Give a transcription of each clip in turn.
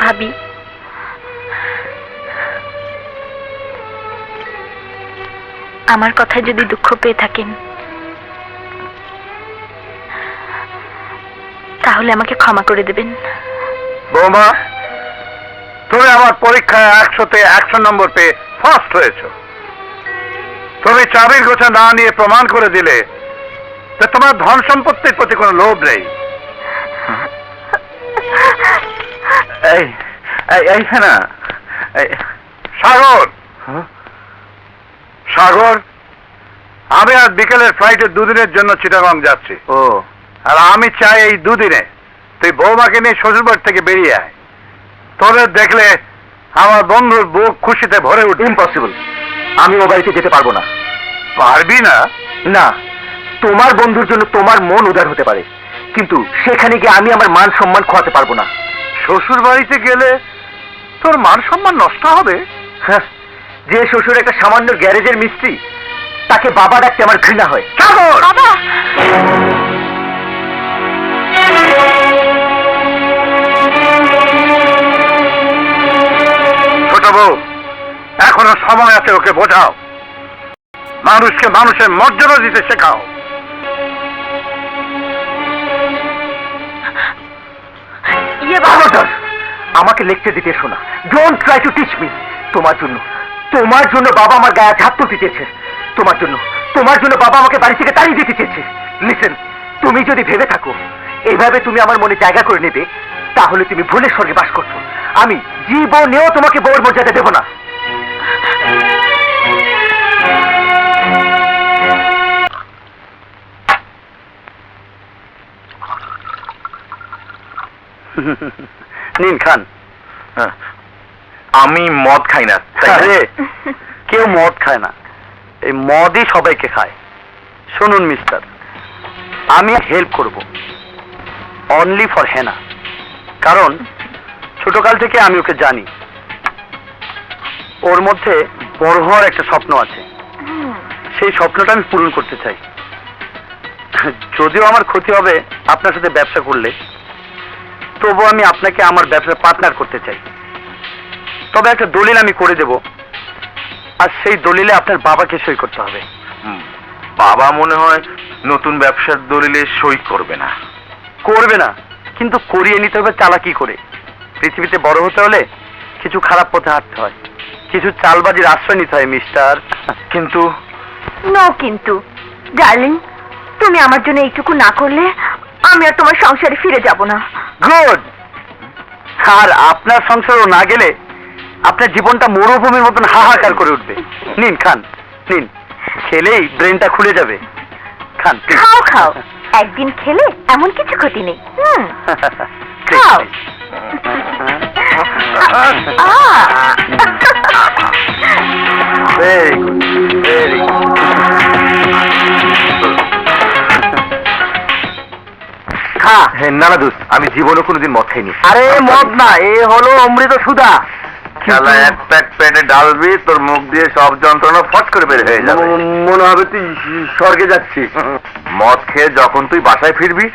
ভাবি, আমার কথায় যদি দুঃখ পেয়ে থাকেন তাহলে আমাকে ক্ষমা করে দেবেন। বৌমা, তুমি আমার পরীক্ষায় 100-তে 100 নম্বর পেয়ে ফার্স্ট হয়েছো। তুমি চাবির গোছা না নিয়ে প্রমাণ করে দিলে যে তোমার ধন সম্পত্তির প্রতি কোনো লোভ নেই। না সাগর, সাগর, আমি আজ বিকেলের ফ্লাইটে 2 দিনের জন্য চিটাগং যাচ্ছি। ও, আর আমি চাই এই 2 দিনে তুই বৌমাকে নিয়ে শ্বশুরবাড়ি থেকে বেরিয়ে আয়। তোদের দেখলে আমার বন্ধুর বুক খুশিতে ভরে উঠবে। ইম্পসিবল, আমি ও বাড়িতে যেতে পারবো না। পারবি না? না, তোমার বন্ধুর জন্য তোমার মন উদার হতে পারে, কিন্তু সেখানে গিয়ে আমি আমার মান সম্মান খোয়াতে পারবো না। শ্বশুর বাড়িতে গেলে তোর মান সম্মান নষ্ট হবে? হ্যাঁ, যে শ্বশুর একটা সামান্য গ্যারেজের মিস্ত্রি, তাকে বাবা ডাকতে আমার ঘৃণা হয়। বাবা, ছোট বউ, এখনো সময় আছে, ওকে বোঝাও, মানুষকে মানুষের মর্যাদা দিতে শেখাও। আমাকে লেকচার দিতে শোনা। Don't try to teach me. তোমার জন্য বাবা আমার গায়ে ঝাঁপ তুলতে চেয়েছে। তোমার জন্য বাবা আমাকে বাড়ি থেকে তাড়িয়ে দিতে চেয়েছে। লিসেন, তুমি যদি ভেবে থাকো এইভাবে তুমি আমার মনে জায়গা করে নেবে, তাহলে তুমি ভুলের স্বর্গে বাস করছো। আমি জীবনেও তোমাকে বউয়ের মর্যাদা দেব না। নিন খান। আমি মদ খাই না। কেউ মদ খায় না, এই মদই সবাইকে খায়। শুনুন মিস্টার, আমি হেল্প করব অনলি ফর হেনা, কারণ ছোটকাল থেকে আমি ওকে জানি। ওর মধ্যে বড় হওয়ার একটা স্বপ্ন আছে, সেই স্বপ্নটা আমি পূরণ করতে চাই। যদিও আমার ক্ষতি হবে আপনার সাথে ব্যবসা করলে, তবু আমি আপনাকে আমার ব্যবসার পার্টনার করতে চাই। তবে একটা দলিল আমি করে দেব, আর সেই দলিলে আপনার বাবাকে সই করতে হবে। বাবা মনে হয় নতুন ব্যবসার দলিলে সই করবে না। করবে না, কিন্তু করিয়ে নিতে হবে চালাকি করে। পৃথিবীতে বড় হতে হলে কিছু খারাপ পথে হাঁটতে হয়, কিছু চালবাজির আশ্রয় নিতে হয় মিস্টার। কিন্তু নো কিন্তু, ডার্লিং, তুমি আমার জন্য এইটুকু না করলে আমি আর তোমার সংসারে ফিরে যাব না। গুড। আর আপনার সংসারও না গেলে আপনার জীবনটা মরুভূমির মতন হাহাকার করে উঠবে। নিন খান, নিন, খেলেই ব্রেনটা খুলে যাবে। খান, খাও খাও, একদিন খেলে এমন কিছু ক্ষতি নেই। খাও। Very good, very good. না না দোস্ত, আমি জীবনে কোনোদিন মদ খাইনি। আরে মদ না, এ হলো অমৃত সুধা। খেলা এক প্যাক পেটে ডালবি, তোর মুখ দিয়ে সব যন্ত্রণা ফট করে বের হয়ে যাবে। মনে হবে তুই স্বর্গে যাচ্ছিস। মদ খেয়ে যখন তুই বাসায় ফিরবি,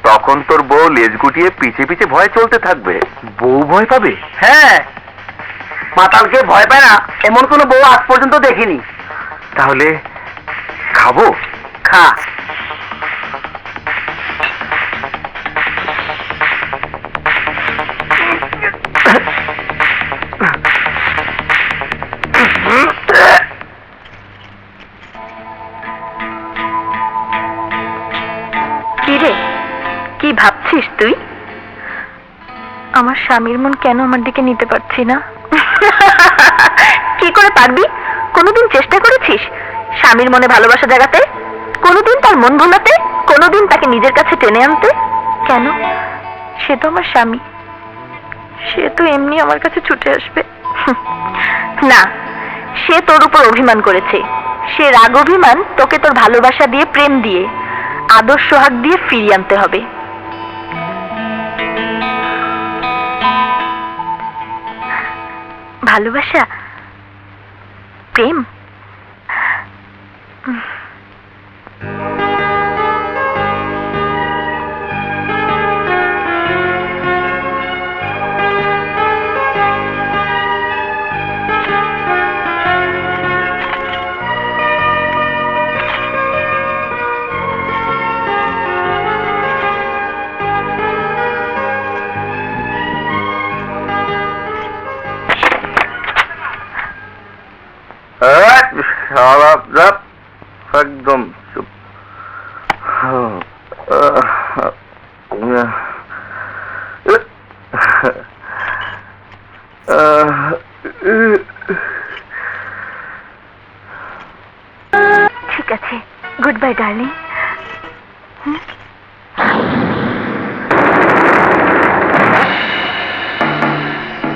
তখন তোর বউ লেজ গুটিয়ে পিছে পিছে ভয় চলতে থাকবে। বউ ভয় পাবে? হ্যাঁ, মাতালকে ভয় পায় না এমন কোনো বউ আজ পর্যন্ত দেখিনি। তাহলে খাবো? খা। কিরে, কি ভাবছিস তুই? আমার স্বামীর মন কেন আমার দিকে নিতে পারছি না? কি করে পারবি? কোনোদিন চেষ্টা করেছিস স্বামীর মনে ভালোবাসা জাগাতে? কোনোদিন তার মন ভোলাতে? কোনোদিন তাকে নিজের কাছে টেনে আনতে? কেন? সে তো আমার স্বামী, সে তো এমনি আমার কাছে ছুটে আসবে। না, সে তোর উপর অভিমান করেছে। সে রাগ অভিমান তোকে তোর ভালোবাসা দিয়ে, প্রেম দিয়ে, আদর সোহাগ দিয়ে ফিরিয়ে আনতে হবে। ভালোবাসা, প্রেম, শালা রাপ, একদম চুপ। ঠিক আছে, গুড বাই ডার্লিং।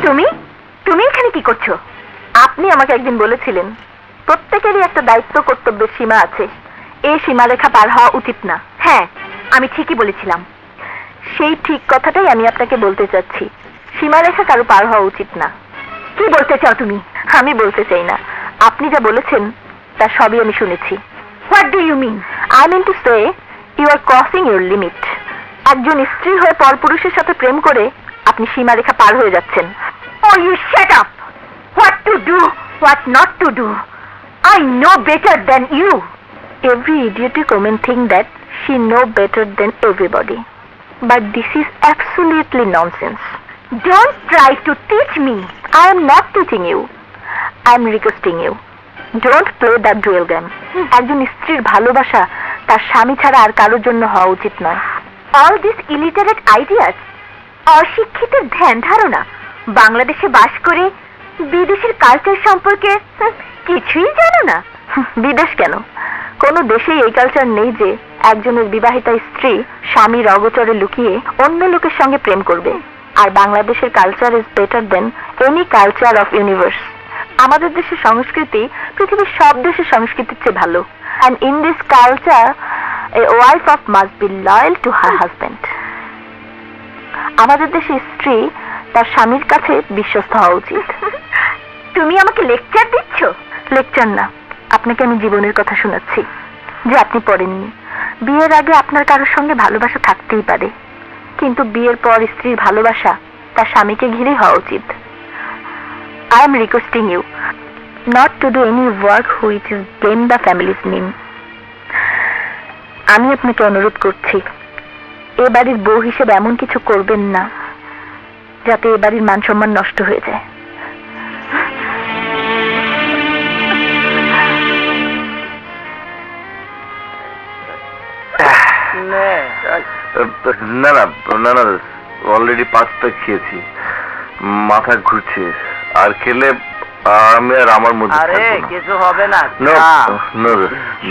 তুমি তুমি এখানে কি করছো? আপনি আমাকে একদিন বলেছিলেন প্রত্যেকেরই একটা দায়িত্ব কর্তব্যের সীমা আছে, এই সীমারেখা পার হওয়া উচিত না। হ্যাঁ, আমি ঠিকই বলেছিলাম। সেই ঠিক কথাটাই আমি আপনাকে বলতে চাচ্ছি, সীমারেখা কারো পার হওয়া উচিত না। কি বলতে চাও তুমি? আমি বলতে চাই না, আপনি যা বলেছেন তা সবই আমি শুনেছি। What do you mean? I mean to say you are crossing your limit. একজন স্ত্রী হয়ে পরপুরুষের সাথে প্রেম করে আপনি সীমারেখা পার হয়ে যাচ্ছেন। Oh, you shut up! What to do, what not to do? I know better than you. Every idiotic woman think that she know better than everybody. But this is absolutely nonsense. Don't try to teach me. I am not teaching you. I am requesting you. Don't play that dual game. একজন স্ত্রীর ভালোবাসা তার স্বামী ছাড়া আর কারোর জন্য হওয়া উচিত নয়। All these illiterate ideas, অশিক্ষিতের ধ্যান ধারণা, বাংলাদেশে বাস করে বিদেশের কালচার সম্পর্কে কিছুই জানো না। বিদেশ কেন, কোন দেশেই এই কালচার নেই যে একজনের বিবাহিতা স্ত্রী স্বামীর অগোচরে লুকিয়ে অন্য লোকের সঙ্গে প্রেম করবে। আর বাংলাদেশের culture is better than any culture of universe. আমাদের দেশের সংস্কৃতি পৃথিবীর সব দেশের সংস্কৃতির চেয়ে ভালো। And in this culture a wife of must be loyal to her husband. আমাদের দেশে স্ত্রী তার স্বামীর কাছে বিশ্বস্ত হওয়া উচিত। তুমি আমাকে লেকচার দিচ্ছ? লেকচার না, আপনাকে আমি জীবনের কথা শোনাচ্ছি যে আপনি পড়েননি। বিয়ের আগে আপনার কারোর সঙ্গে ভালোবাসা থাকতেই পারে, কিন্তু বিয়ের পর স্ত্রীর ভালোবাসা তার স্বামীকে ঘিরে হওয়া উচিত। I am requesting you not to do any work which is blame the family's name. আমি আপনাকে অনুরোধ করছি, এ বাড়ির বউ হিসেবে এমন কিছু করবেন না যাতে এ বাড়ির মান সম্মান নষ্ট হয়ে যায়। না না না না, অলরেডি 5টা খেয়েছি, মাথা ঘুরছে, আর খেলে আমি আর আমার মধ্যে আরে কিছু হবে না।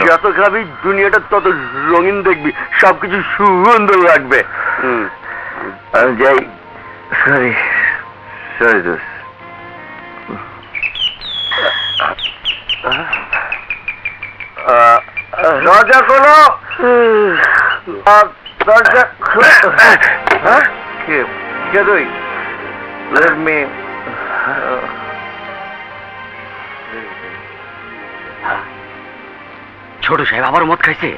যত খাবি দুনিয়াটা তত রঙিন দেখবি, সবকিছু সুন্দর লাগবে। আমি যাই। সরি সরি দোস্ত। দরজা খোলো, দরজা খোলো। কে তুই? Let me ছোট সাহেব আবার মদ খাইছে?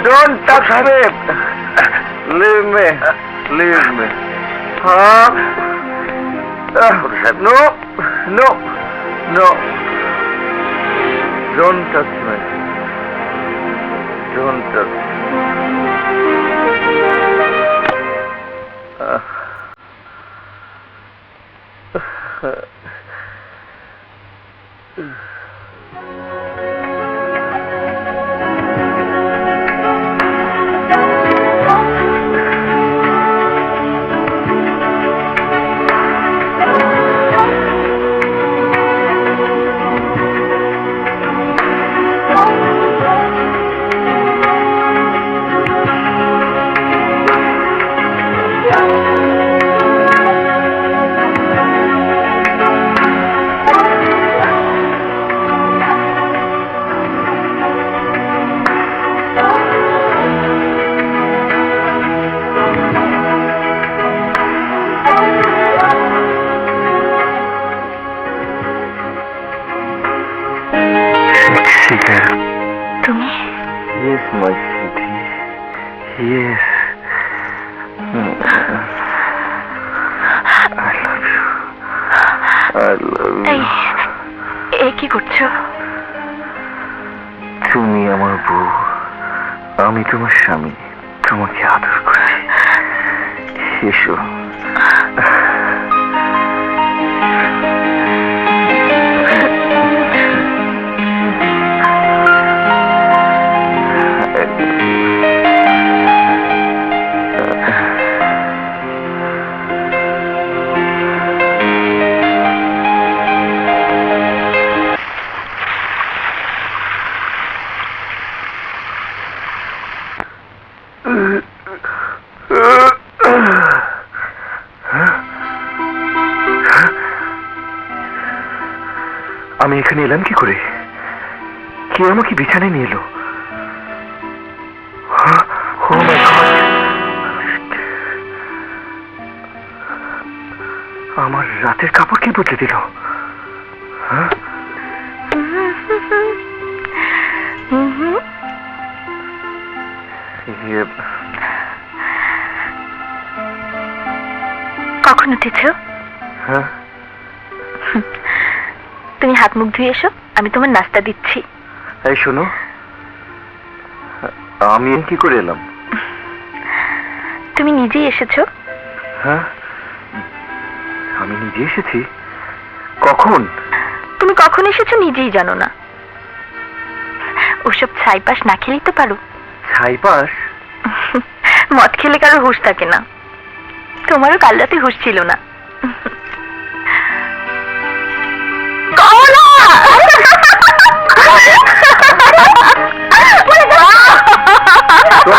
Don't touch me. Leave me. Leave me. No. No. No. Don't touch me. Don't touch me. তুমি? Yes, my sweetie. Yes. I love you. I love you. এই কি করছো? তুমি আমার বউ, আমি তোমার স্বামী, তোমাকে আদর করছি। এসো। আমি এখানে এলাম কি করে? কে আমাকে বিছানায় নিয়ে এলো? Oh my God! আমার রাতের কাপড় কে বদলে দিল? হ্যাঁ? কখন উঠেছ? হ্যাঁ? তুমি হাত মুখ ধুয়ে এসো, আমি তোমার নাস্তা দিচ্ছি। এই শোনো, আমি কি করে এলাম? তুমি নিজেই এসেছো। হ্যাঁ, আমি নিজে এসেছি? কখন? তুমি কখন এসেছো নিজেই জানো না। ওসব ছাইপাস না খেলেই তো পারো। ছাইপাস? মদ খেলে কারো হুঁশ থাকে না, তোমারও কাল রাতে হুঁশ ছিল না।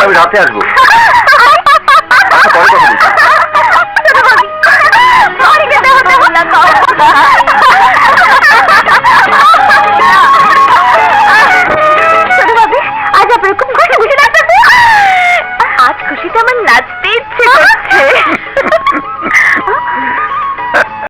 আমি রাতে আসবো। আচ্ছা, পরে কথা বলছি।